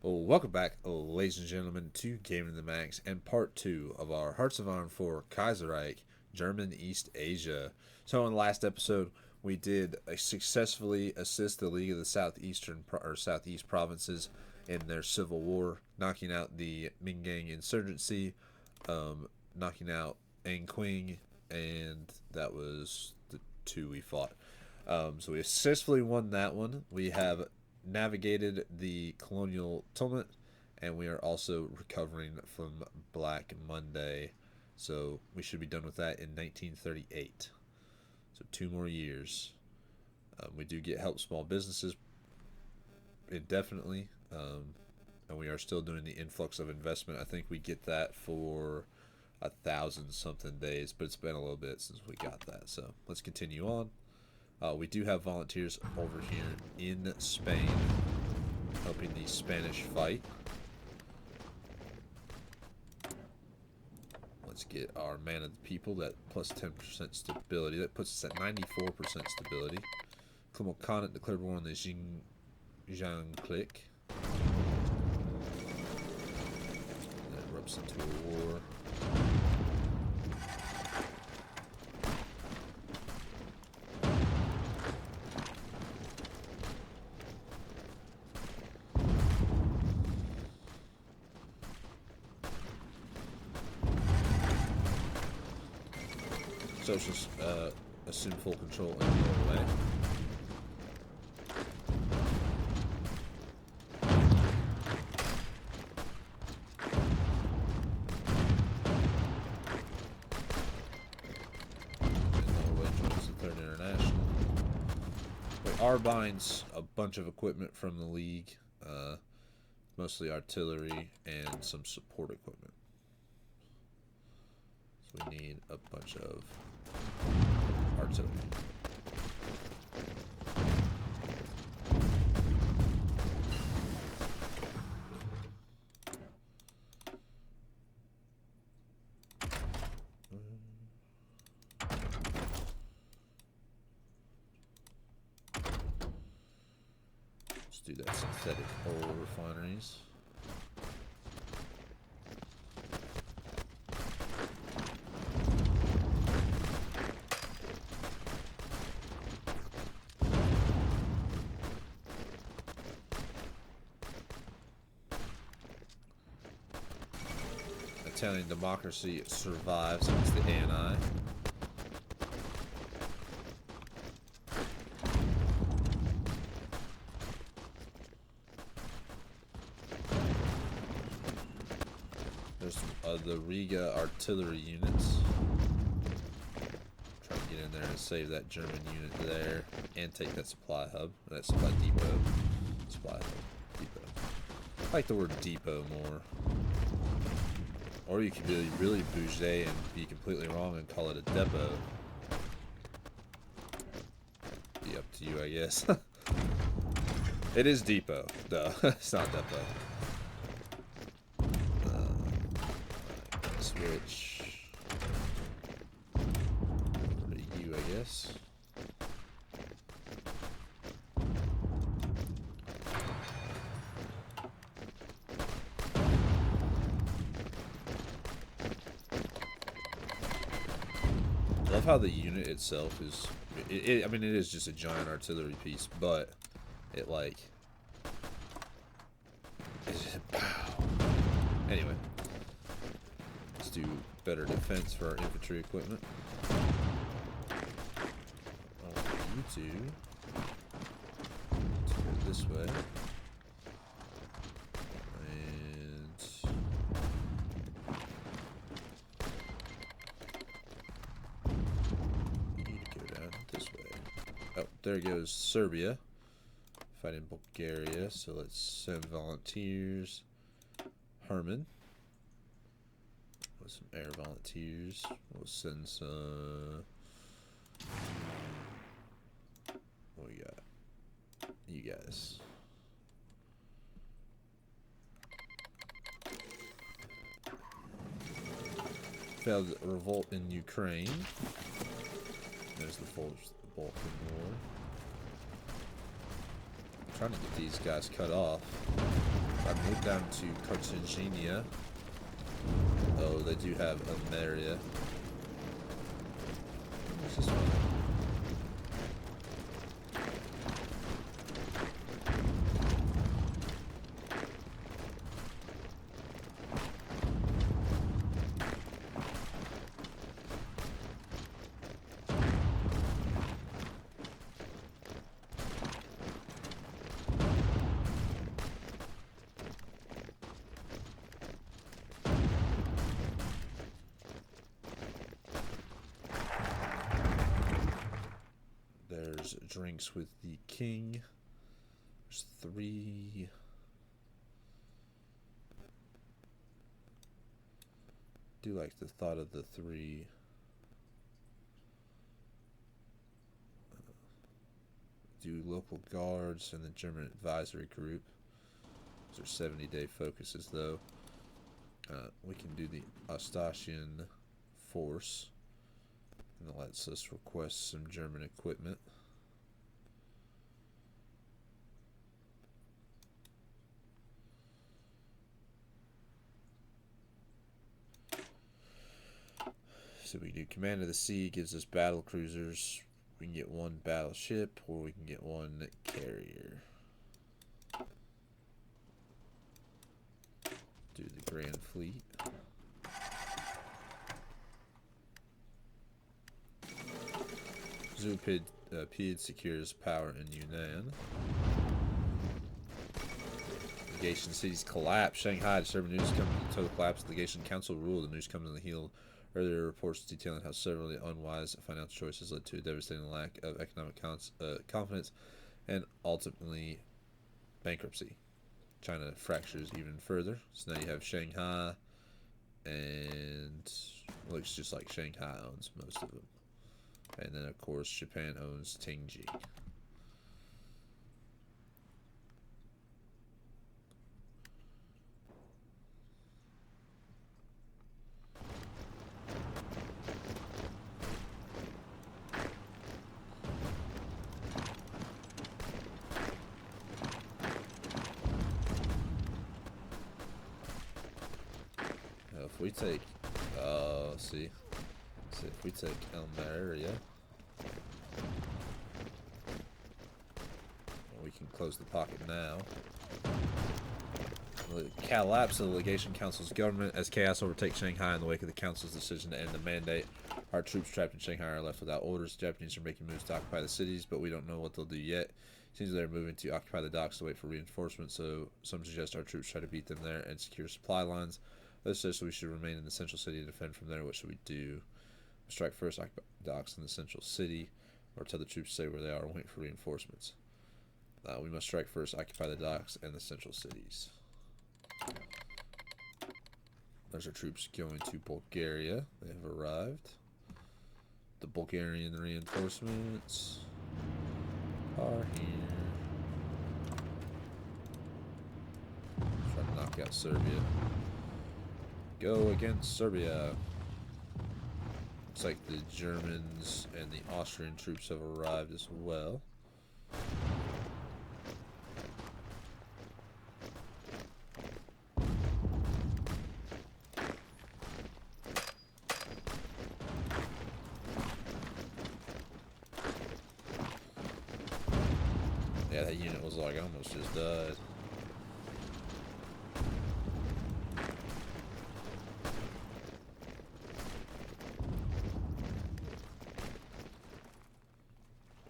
Well, welcome back, ladies and gentlemen, to Gaming the Max and part two of our Hearts of Iron 4 Kaiserreich, German East Asia. So, in the last episode, we did successfully assist the League of the Southeast provinces in their civil war, knocking out the Minggang insurgency, knocking out Anqing, and that was the two we fought. So we successfully won that one. We have navigated the colonial tumult, and we are also recovering from Black Monday. So we should be done with that in 1938. So 2 more years. We do get help small businesses indefinitely, and we are still doing the influx of investment. I think we get that for 1,000 something days, but it's been a little bit since we got that. So let's continue on. We do have volunteers over here in Spain helping the Spanish fight. Let's get our man of the people, that plus 10% stability. That puts us at 94% stability. Kumal Khanate declared war on the Xinjiang clique. That erupts into a war. Socialists assume full control in Norway. And Norway joins the Third International. We are buying a bunch of equipment from the League, mostly artillery and some support equipment. So we need a bunch of artillery. Let's do that synthetic oil refineries. Italian democracy survives against the ANI. There's the Riga artillery units. Try to get in there and save that German unit there and take that supply hub, that supply depot. Supply hub, depot. I like the word depot more. Or you could be really bougie and be completely wrong and call it a depot. Be up to you, I guess. It is depot, though. It's not depot. Switch. Over to you, I guess. I love how the unit itself is. I mean, it is just a giant artillery piece, but it like. Anyway, let's do better defense for our infantry equipment. You two. Let's go this way. There goes Serbia fighting Bulgaria. So let's send volunteers. Herman with some air volunteers. We'll send some. What we got? You guys. Failed revolt in Ukraine. There's the Balkan War. I'm trying to get these guys cut off. I moved down to Cartagena. Oh, they do have Ameria. What's this one? There's drinks with the king. There's 3. Do like the thought of the 3. Do local guards and the German advisory group. Those are 70-day focuses, though. We can do the Ostasian force. And it lets us request some German equipment. So we do command of the sea, gives us battle cruisers. We can get 1 battleship, or we can get 1 carrier. Do the Grand Fleet. Zupid secures power in Yunnan. Legation cities collapse. Shanghai, disturbing news coming to the total collapse. Legation council rule. The news comes on the heel. Earlier reports detailing how several unwise financial choices led to a devastating lack of economic confidence and ultimately bankruptcy. China fractures even further. So now you have Shanghai, and looks just like Shanghai owns most of them. And then, of course, Japan owns Tingji. Now, if we take, see, if we take Elmaria, we can close the pocket now. The collapse of the Legation Council's government as chaos overtakes Shanghai in the wake of the council's decision to end the mandate. Our troops trapped in Shanghai are left without orders. The Japanese are making moves to occupy the cities, but we don't know what they'll do yet. It seems they're moving to occupy the docks to wait for reinforcements, so some suggest our troops try to beat them there and secure supply lines. Others suggest we should remain in the central city and defend from there. What should we do? Strike first, occupy the docks in the central city, or tell the troops to stay where they are and wait for reinforcements. We must strike first, occupy the docks and the central cities. There's our troops going to Bulgaria. They have arrived. The Bulgarian reinforcements are here. Try to knock out Serbia. Go against Serbia. Looks like the Germans and the Austrian troops have arrived as well. Yeah, that unit was like almost just died.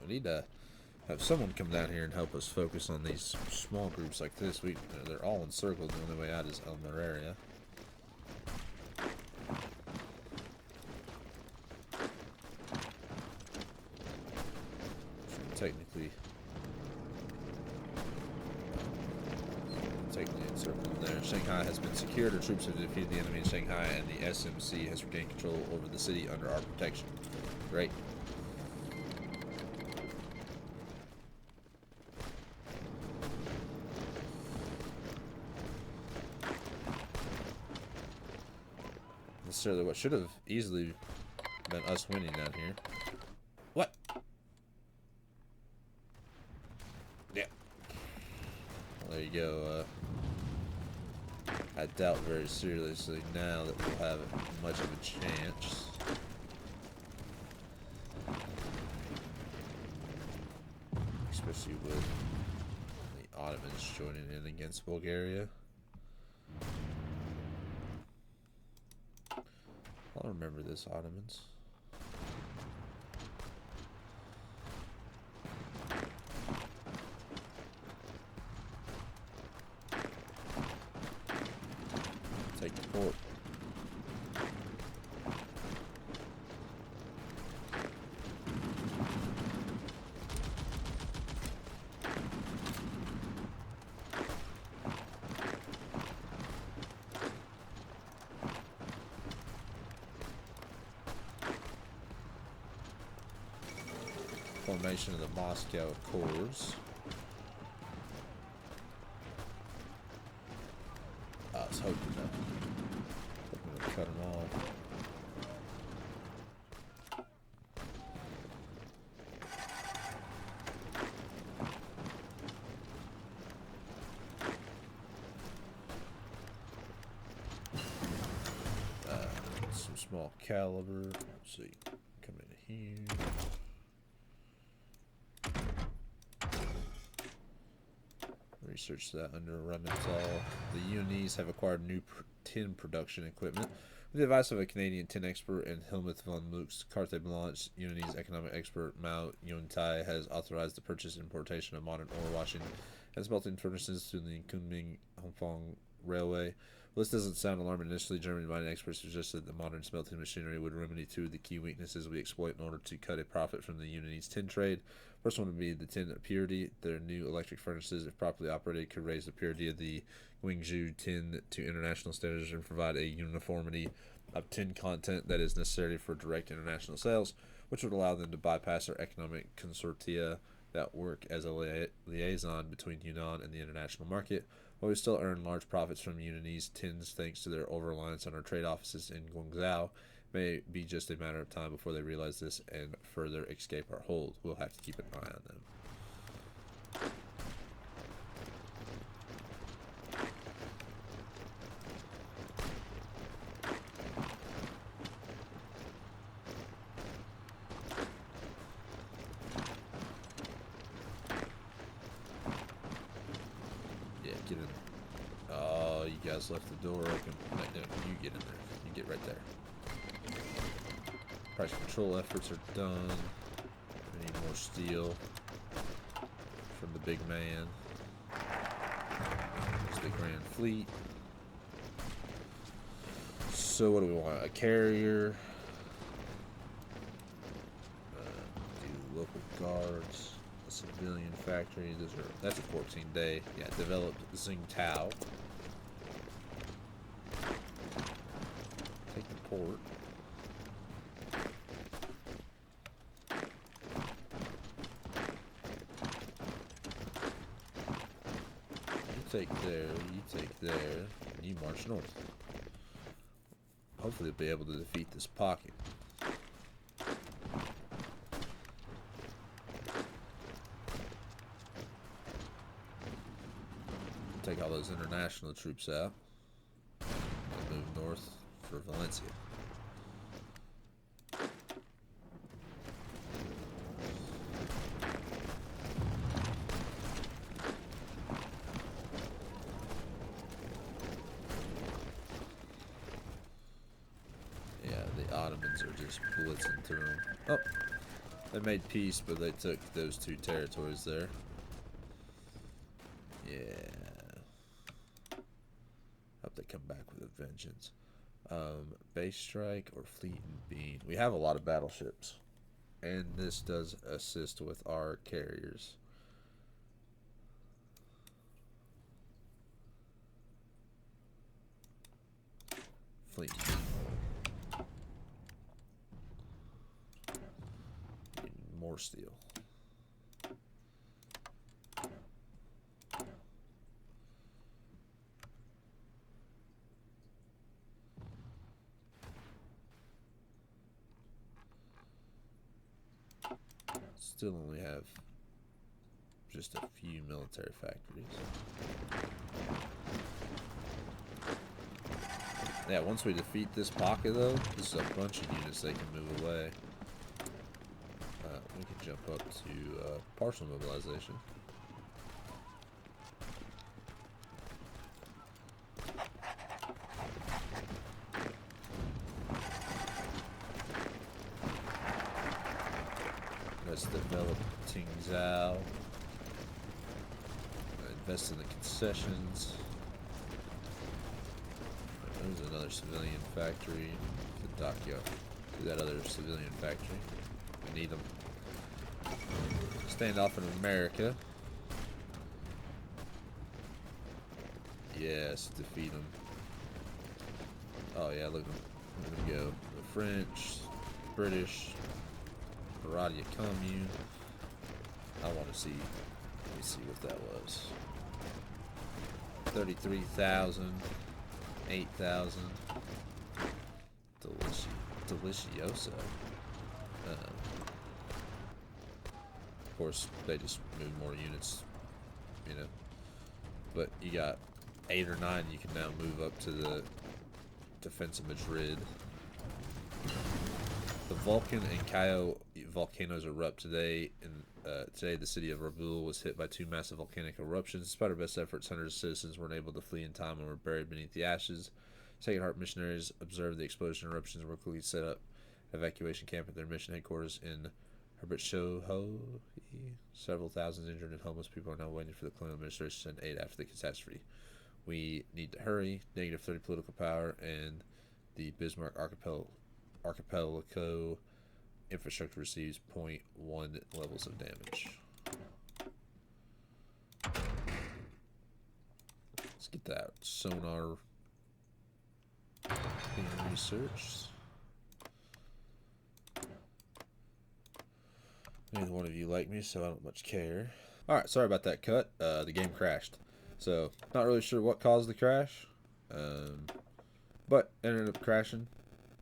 We need to have someone come down here and help us focus on these small groups like this. They're all encircled. The only way out is Elmaria. Technically encircled there. Shanghai has been secured. Our troops have defeated the enemy in Shanghai, and the SMC has regained control over the city under our protection. Great. Necessarily what should have easily been us winning down here. What? Yeah. Well, there you go. I doubt very seriously now that we'll have much of a chance. Especially with the Ottomans joining in against Bulgaria. I'll remember this, Ottomans. Take the port. Formation of the Moscow Accords. I was hoping to cut them off. Some small caliber. Let's see. Come in here. Research that under Rementhal. The UNEs have acquired new tin production equipment. With the advice of a Canadian tin expert and Helmuth von Luke's Carte Blanche, UNE's economic expert Mao Yuntai has authorized the purchase and importation of modern ore washing and smelting furnaces through the Kunming-Hongfang Railway. Well, this doesn't sound alarming initially. German mining experts suggested that modern smelting machinery would remedy two of the key weaknesses we exploit in order to cut a profit from the UNE's tin trade. First one would be the tin purity. Their new electric furnaces, if properly operated, could raise the purity of the Guangzhou tin to international standards and provide a uniformity of tin content that is necessary for direct international sales, which would allow them to bypass our economic consortia that work as a liaison between Yunnan and the international market. While we still earn large profits from UNE's tins thanks to their over-reliance on our trade offices in Guangzhou, may be just a matter of time before they realize this and further escape our hold. We'll have to keep an eye on them. Yeah, get in. Oh, you guys left the door open. No, you get in there. You get right there. Price control efforts are done. We need more steel from the big man. There's the Grand Fleet. So what do we want? A carrier. Do local guards. A civilian factory. That's a 14-day. Yeah, developed Tsingtao. Take the port. Take there, you take there, and you march north. Hopefully they'll be able to defeat this pocket. Take all those international troops out and move north for Valencia. Ottomans are just blitzing through them. Oh, they made peace, but they took those two territories there. Yeah. Hope they come back with a vengeance. Base strike or fleet and bean. We have a lot of battleships, and this does assist with our carriers. Fleet and bean. More steel. Still only have just a few military factories. Yeah, once we defeat this pocket, though, this is a bunch of units they can move away. We can jump up to partial mobilization. Let's develop Tingzhou. Invest in the concessions. There's another civilian factory. The dockyard. To that other civilian factory. We need them. Stand off in America. Yes, defeat them. Oh yeah, look at them go. The French, British, Baradia Commune. I want to see. Let me see what that was. 33,000, 8,000. Delicioso. Of course, they just move more units, you know. But you got 8 or 9. You can now move up to the defense of Madrid. The Vulcan and Cayo volcanoes erupt today. Today, the city of Rabaul was hit by 2 massive volcanic eruptions. Despite our best efforts, hundreds of citizens weren't able to flee in time and were buried beneath the ashes. Sacred Heart missionaries observed the explosion eruptions and were quickly set up an evacuation camp at their mission headquarters in Herbertshoho. Several thousands injured and homeless people are now waiting for the colonial administration to send aid after the catastrophe. We need to hurry. -30 political power and the Bismarck archipelago infrastructure receives 0.1 levels of damage. Let's get that sonar being researched. Neither one of you like me, so I don't much care. Alright, sorry about that cut. The game crashed. So, not really sure what caused the crash. But it ended up crashing.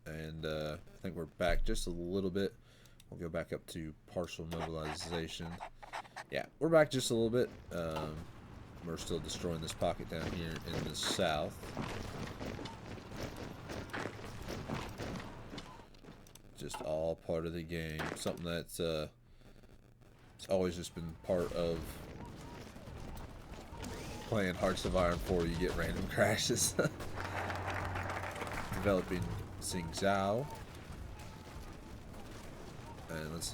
And I think we're back just a little bit. We'll go back up to partial mobilization. Yeah, we're back just a little bit. We're still destroying this pocket down here in the south. Just all part of the game. Something that's it's always just been part of playing Hearts of Iron 4. You get random crashes. Developing Xingzhou. And let's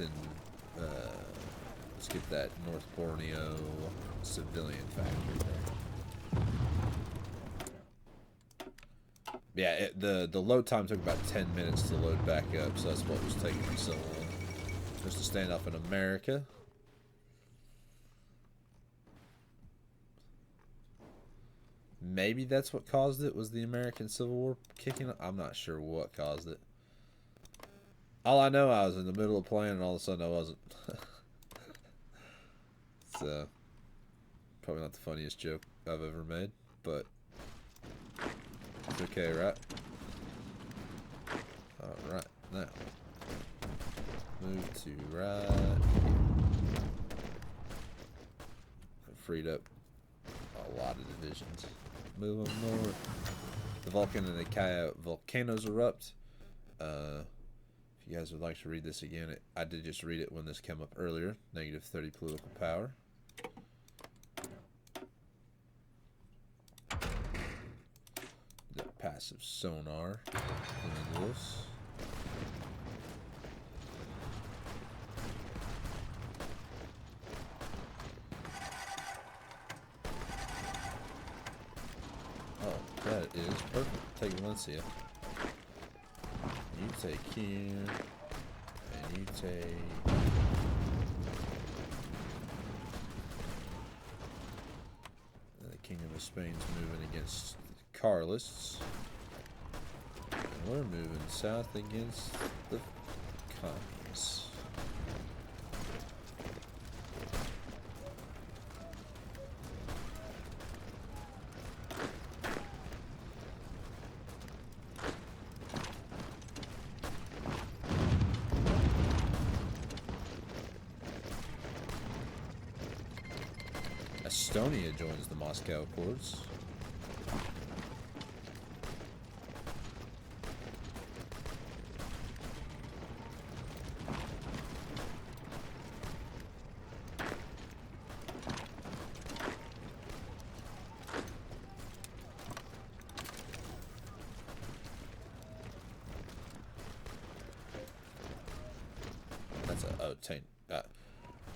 get that North Borneo civilian factory there. Yeah, the load time took about 10 minutes to load back up, so that's what was taking me so long. Just to stand off in America. Maybe that's what caused it, was the American Civil War kicking up. I'm not sure what caused it. All I know, I was in the middle of playing and all of a sudden I wasn't. It's probably not the funniest joke I've ever made, but it's okay, right? Alright, now move to right here. I've freed up a lot of divisions. Move them north. The Vulcan and the Cayo volcanoes erupt. If you guys would like to read this again, I did just read it when this came up earlier. -30 political power. The passive sonar. This. Oh, that is perfect. Take Valencia. You take here, and you take... And the Kingdom of Spain's moving against the Carlists. And we're moving south against the Commies. Estonia joins the Moscow Accords. obtain.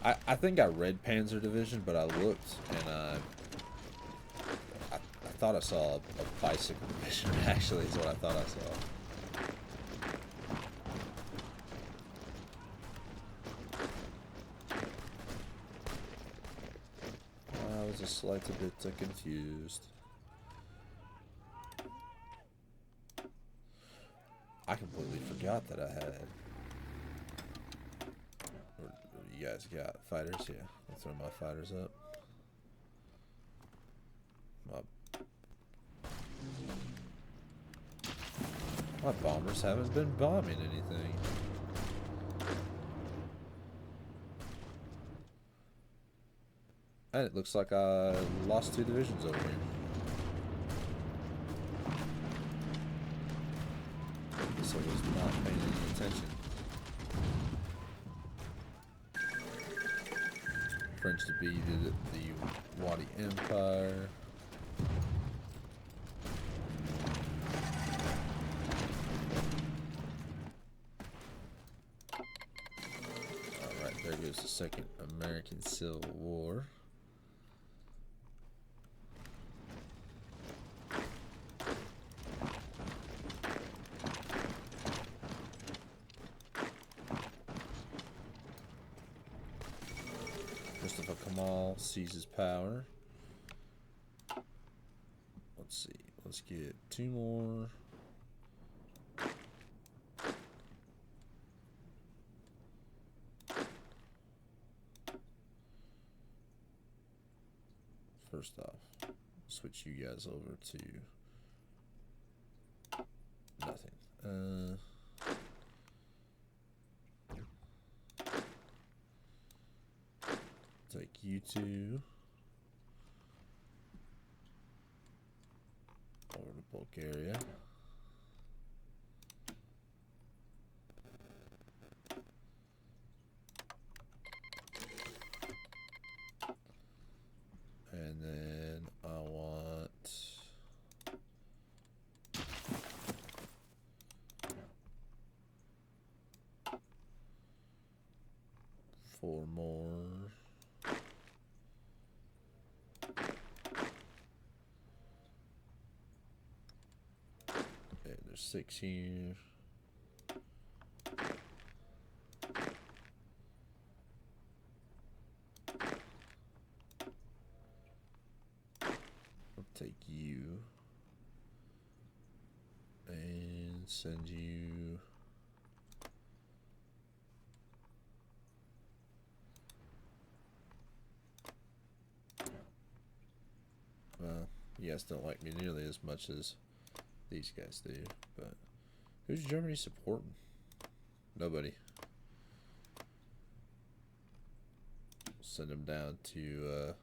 I think I read Panzer Division, but I looked and I thought I saw a bicycle division. Actually, is what I thought I saw. I was a slight bit confused. I completely forgot that I had. Or you guys got fighters? Yeah, I'll throw my fighters up. My bombers haven't been bombing anything. And it looks like I lost 2 divisions over here. I guess I was not paying any attention. French defeated the Wadi Empire. Alright, there goes the Second American Civil War. Seizes power. Let's see. Let's get 2 more. First off, switch you guys over to nothing. Take you two over to Bulgaria. And then I want four more. Okay, there's 6 here. Take you and send you you guys don't like me nearly as much as these guys do, but who's Germany supporting? Nobody. Send them down to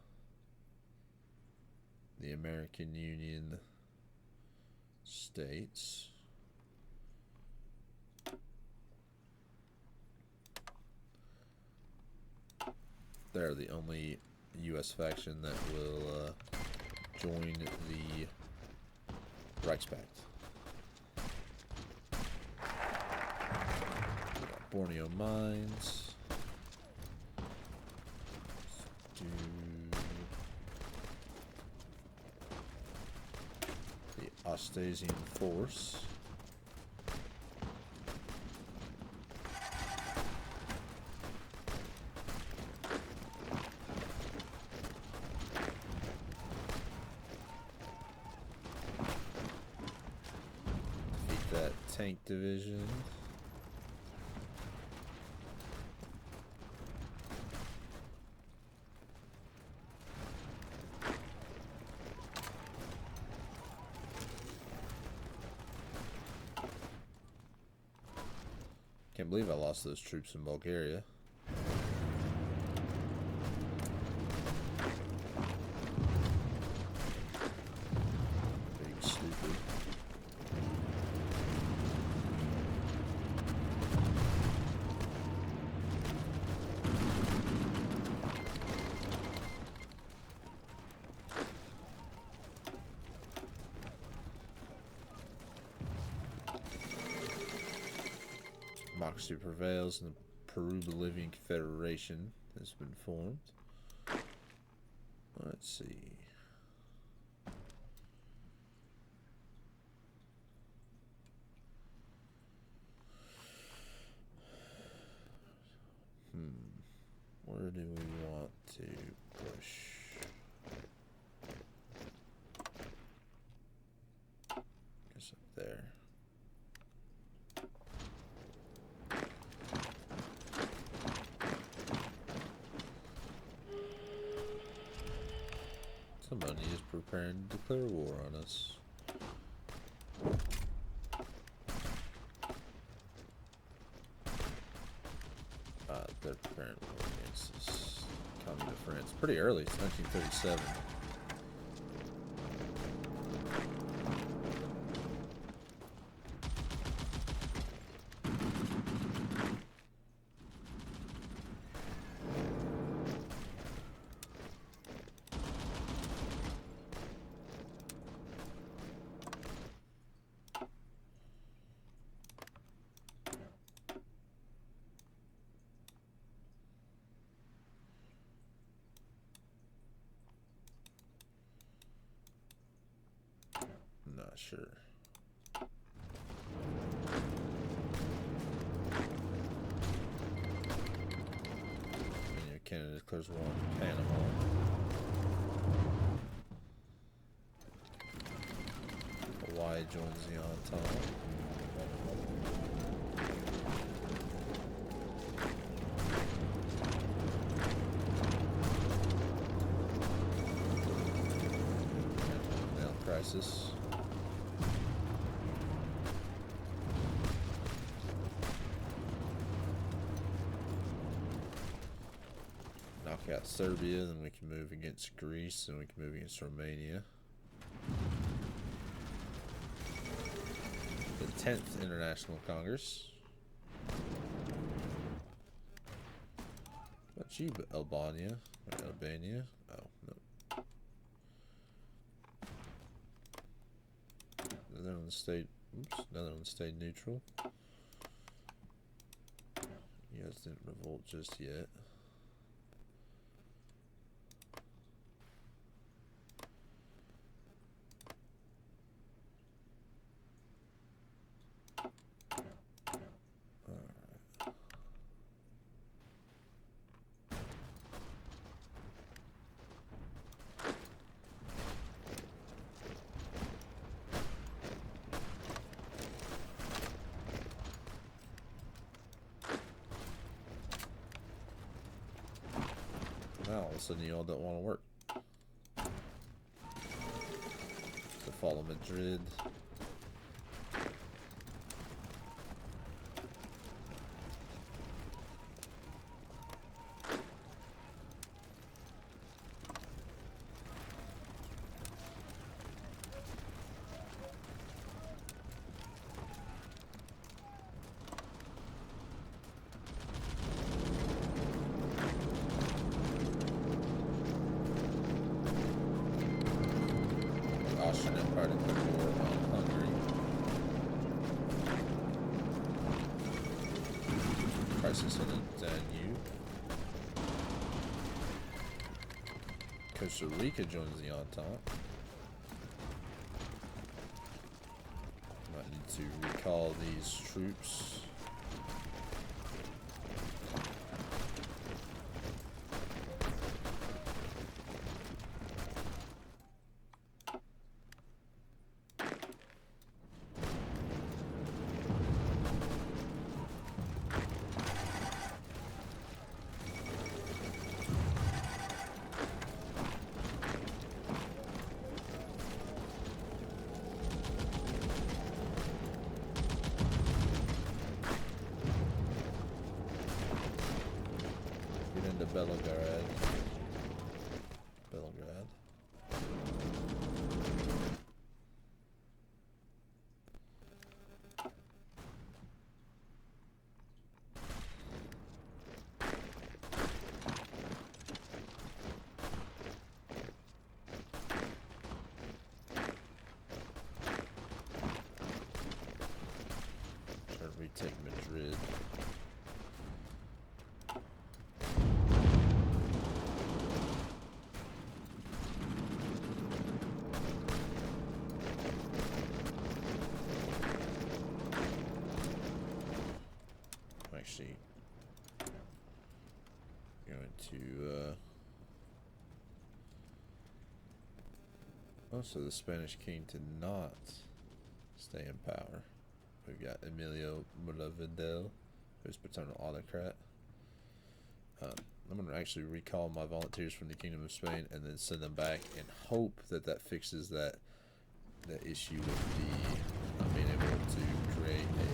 the American Union states. They're the only U.S. faction that will join the Reichspakt. Borneo mines. Let's do the Ostasian force. Defeat that tank division. Can't believe I lost those troops in Bulgaria. Big stupid. Democracy prevails in the Peru-Bolivian Confederation has been formed. Let's see. Where do we want to push? Guess up there. Somebody is preparing to declare war on us. They're preparing war against us. Communist of France. Pretty early. It's 1937. Not sure. Canada declares war on Panama. Hawaii joins the Entente. Crisis. Knock out Serbia, then we can move against Greece, and we can move against Romania. The 10th International Congress. What you, Albania? Albania? Oh, no. Netherlands stayed, Netherlands stayed neutral. You guys didn't revolt just yet. Now all of a sudden you all don't want to work. The fall of Madrid. Austrian Empire declared war on Hungary. Crisis in the Danube. Costa Rica joins the Entente. Might need to recall these troops. Belgrade. Try to retake Madrid. Oh, so the Spanish king did not stay in power. We've got Emilio Muravidel, who's paternal autocrat. I'm going to actually recall my volunteers from the Kingdom of Spain and then send them back and hope that that fixes that issue with the not being able to create a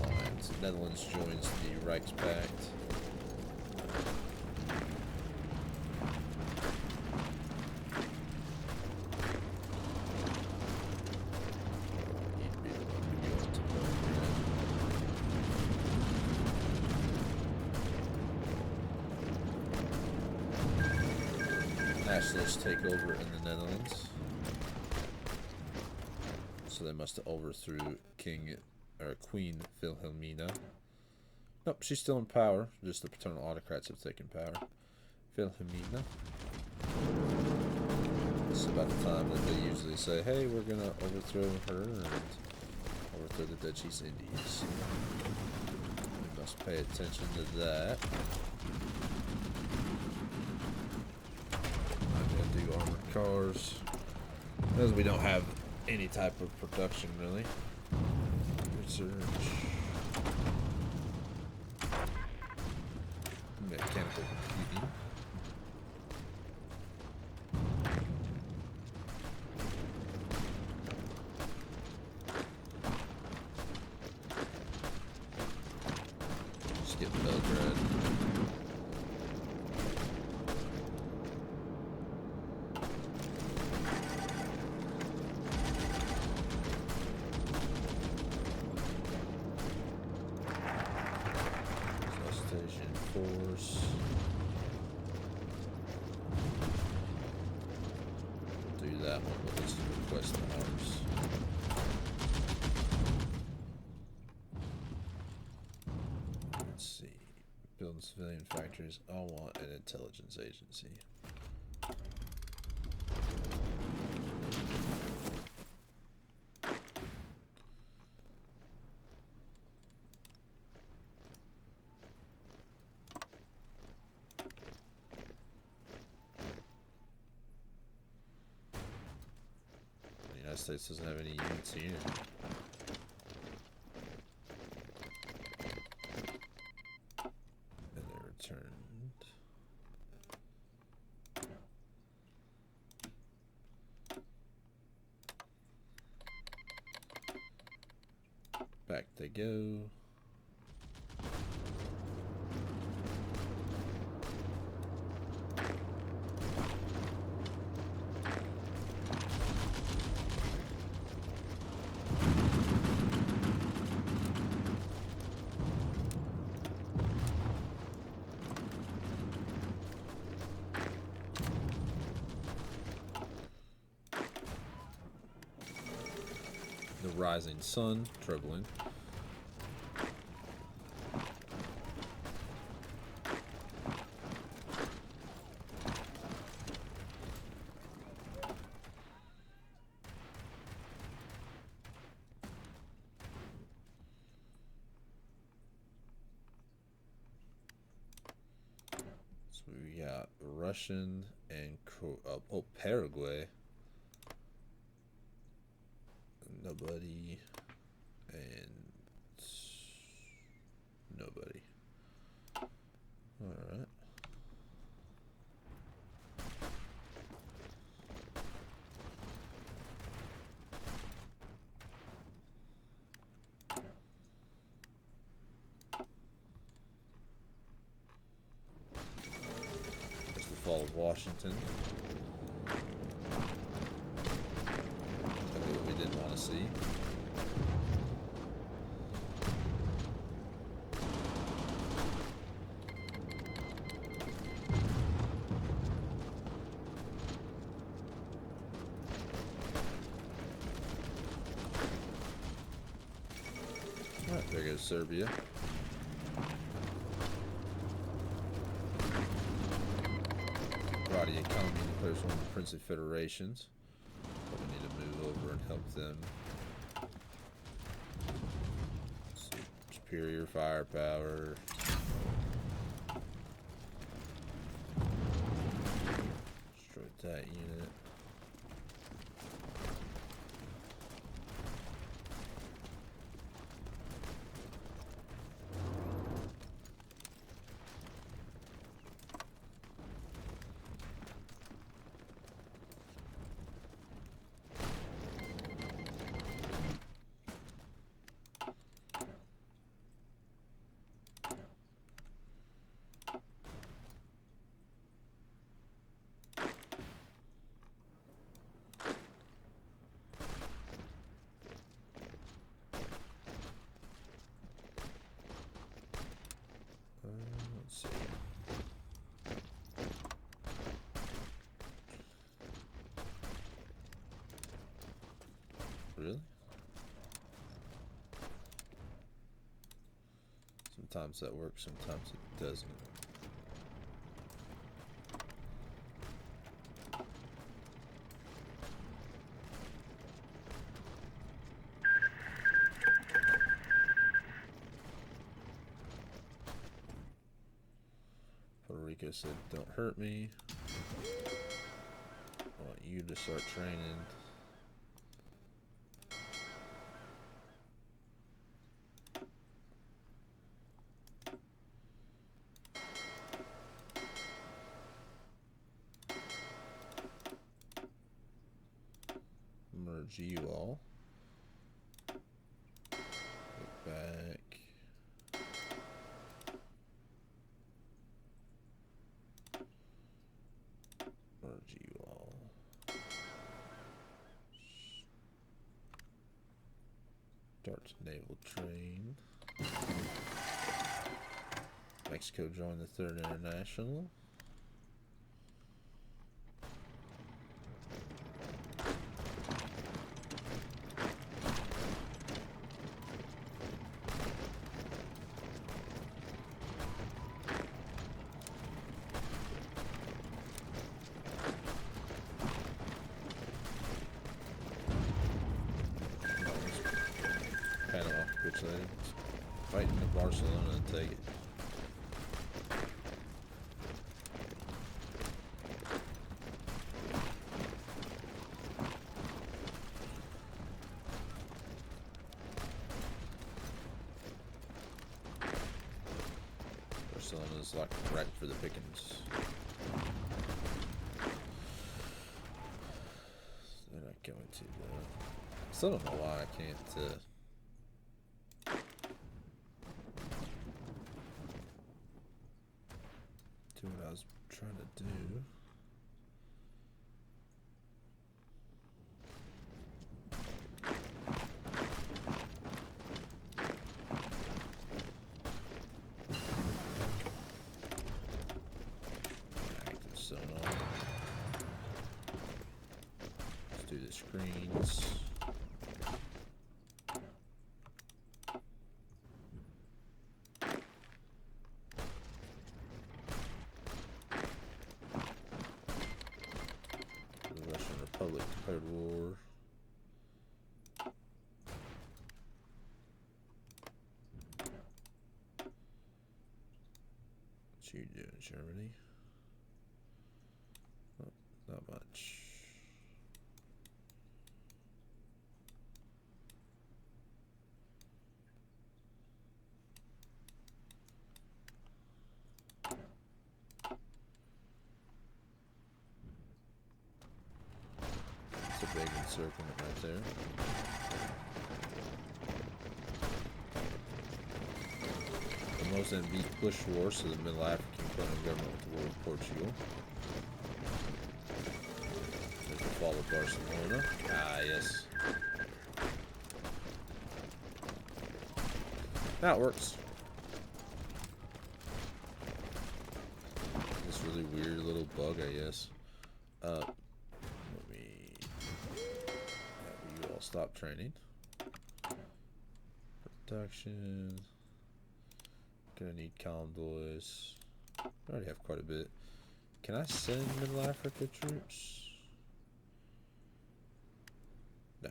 alliance. The Netherlands joins the Reichspact. Nationalists take over in the Netherlands, so they must have overthrew Queen Wilhelmina. Nope, she's still in power. Just the paternal autocrats have taken power. Wilhelmina. It's about the time that they usually say, "Hey, we're gonna overthrow her and overthrow the Dutch East Indies." We must pay attention to that. Do armored cars, as we don't have any type of production really. Research. Mechanical computing. Skip Belgrade. Force. We'll do that one, but let's request arms. Let's see. Building civilian factories. I want an intelligence agency. States doesn't have any units here. And they returned. Back they go. Rising sun, troubling. So we got Russian and Paraguay. Nobody and nobody. All right. That's the fall of Washington. Exactly what we didn't want to see. Alright, there goes Serbia. Karate economy declares one of the Princely Federations. But we need to move over and help them. Superior firepower. Destroyed that unit. Sometimes that works, sometimes it doesn't. Puerto Rico said, don't hurt me. I want you to start training. Merge you all. Get back. Merge you all. Start naval train. Mexico joined the Third International. Panama capitulated. Fighting in Barcelona and take it. Barcelona's like right for the pickings. They're not going to though. Still don't know why I can't do what I was trying to do. Active sonar. Let's do the screens. Republic declared war. What you doing, Germany? Oh, not much. It's a big encirclement right there. The Mozambique Bush War, so the Middle African colonial government with the war of Portugal. There's the fall of Barcelona. Ah, yes. That works. This really weird little bug, I guess. Let me have you all stop training. Production. Gonna need convoys. I already have quite a bit. Can I send Middle Africa troops? No.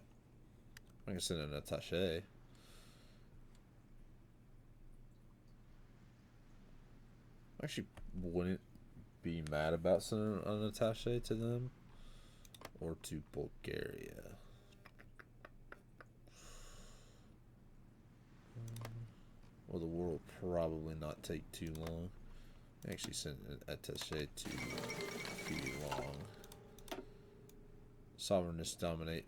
I can send an attaché. Actually wouldn't be mad about sending an attaché to them or to Bulgaria. Well, the war will probably not take too long. Actually send an attaché to Long. Sovereignists dominate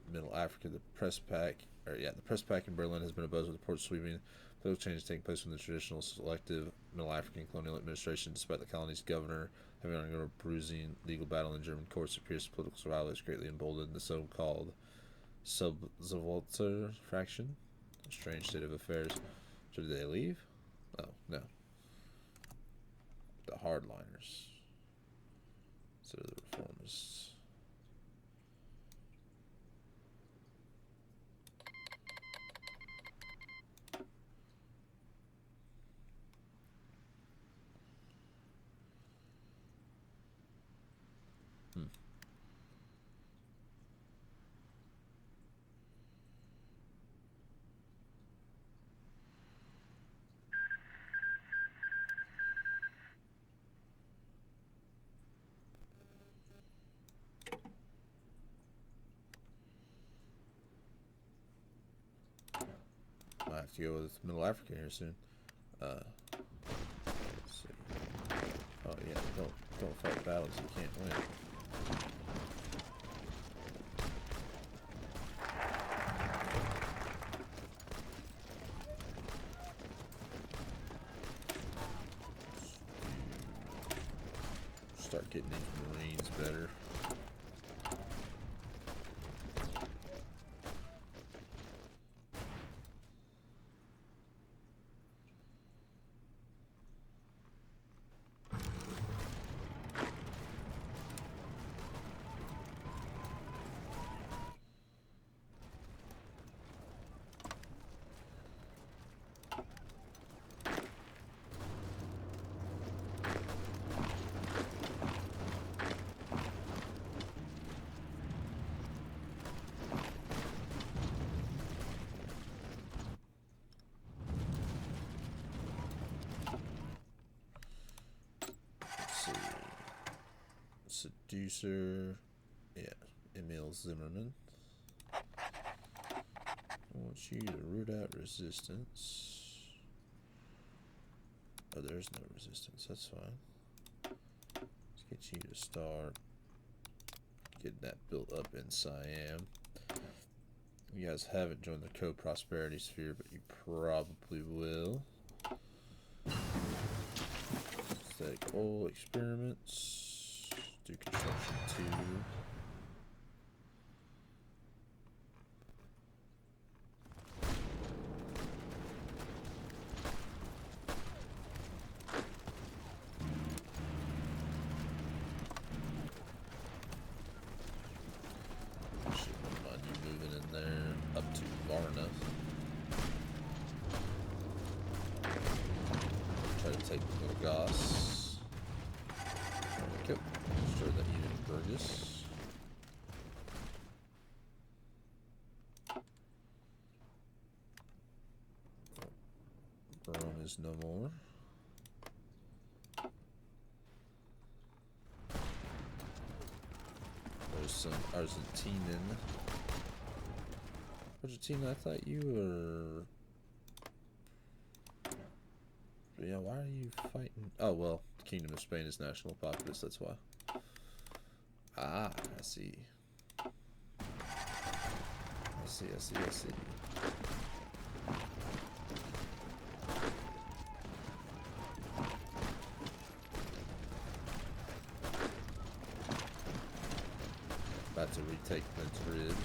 Middle Africa. The press pack in Berlin has been abuzz with reports sweeping political changes taking place from the traditional selective Middle African colonial administration, despite the colony's governor having undergone a bruising legal battle in German courts. It appears political survival has greatly emboldened the so-called Subvolter faction. A strange state of affairs. So did they leave? Oh, no. The hardliners. So the reformists. Hmm. Might have to go with Middle Africa here soon. Let's see. Oh yeah, don't fight battles you can't win. Start getting these Marines better. Seducer, yeah, Emil Zimmerman. I want you to root out resistance. Oh, there's no resistance, that's fine. Let's get you to start getting that built up in Siam. You guys haven't joined the co-prosperity sphere, but you probably will. Static oil experiments. Do construction 2. Shouldn't mind you moving in there up to Varna. Try to take Logos. There we go. Destroy that unit in Burgess. Rome is no more. There's some Argentinian. Argentina, I thought you were... Yeah, why are you fighting? Oh, well, the Kingdom of Spain is national populace, that's why. Ah, I see. I see. About to retake Madrid.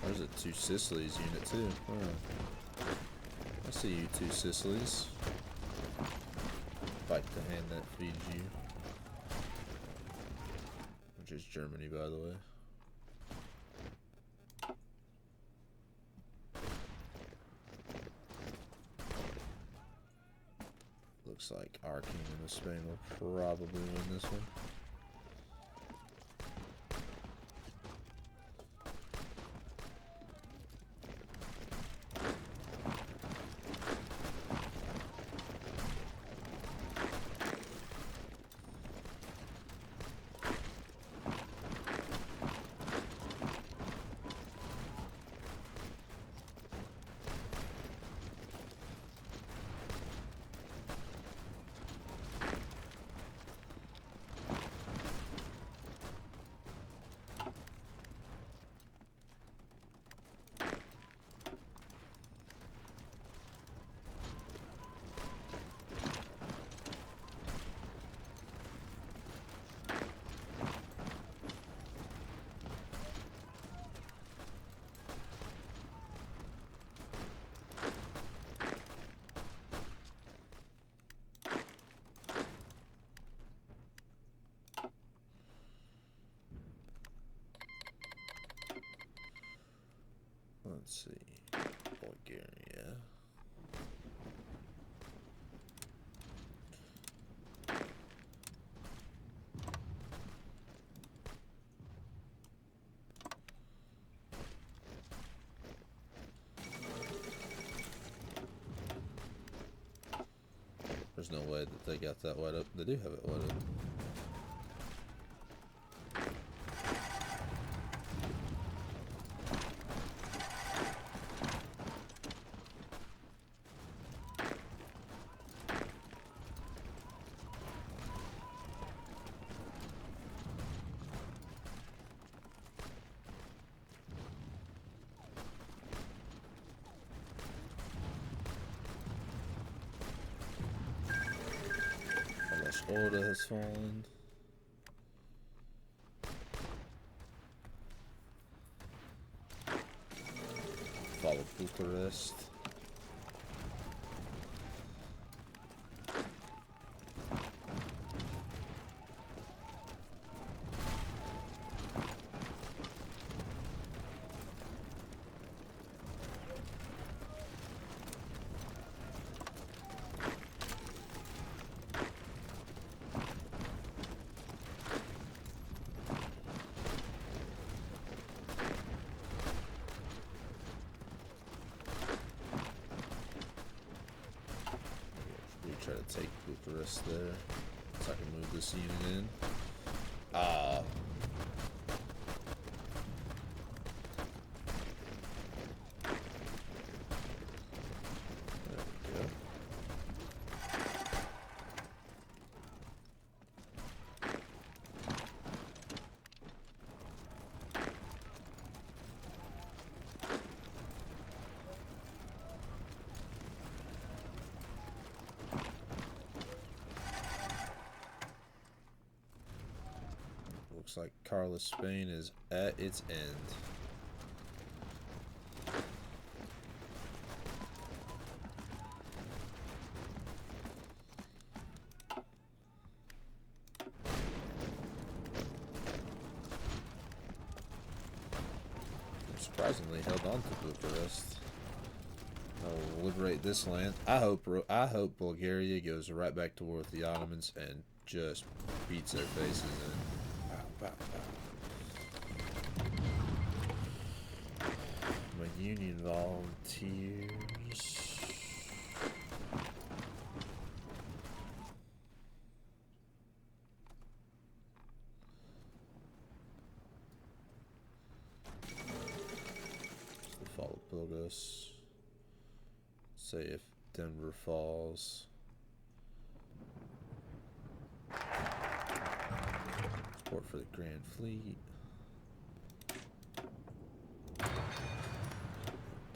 There's a 2 Sicilies unit too. Huh. I see you 2 Sicilies. Fight the hand that feeds you. Which is Germany, by the way. Looks like our Kingdom of Spain will probably win this one. Let's see. Bulgaria. There's no way that they got that wide up. They do have it wide up. Order has fallen. Follow Bucharest. Try to take Bucharest there, so I can move this unit in. There we go. Looks like Carlos Spain is at its end. Surprisingly held on to Bucharest. I'll liberate this land. I hope Bulgaria goes right back to war with the Ottomans and just beats their faces in. Bow, bow, bow. My Union volunteers. Follow Burgos. Say if Denver falls. Support for the Grand Fleet.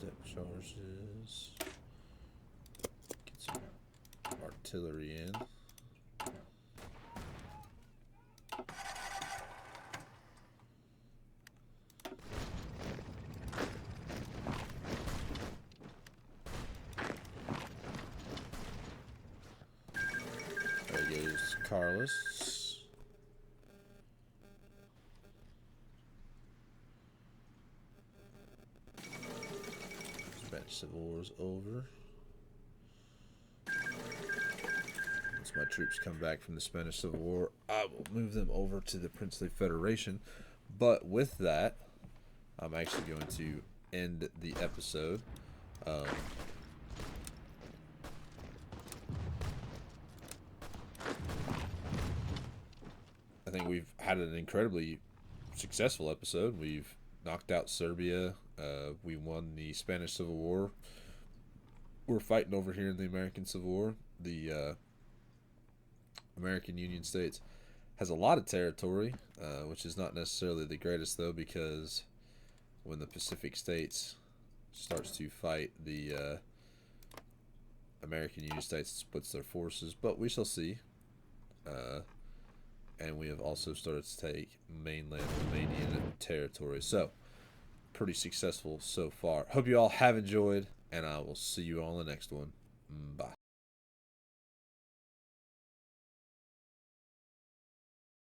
Depth charges. Get some artillery in. There goes Carlos. Spanish Civil War is over. Once my troops come back from the Spanish Civil War, I will move them over to the Princely Federation. But with that, I'm actually going to end the episode. I think we've had an incredibly successful episode. We've knocked out Serbia. We won the Spanish Civil War. We're fighting over here in the American Civil War. The American Union States has a lot of territory, which is not necessarily the greatest, though, because when the Pacific States starts to fight the American Union States, it splits their forces, but we shall see. And we have also started to take mainland Romanian territory. So, pretty successful so far. Hope you all have enjoyed, and I will see you all in the next one. Bye.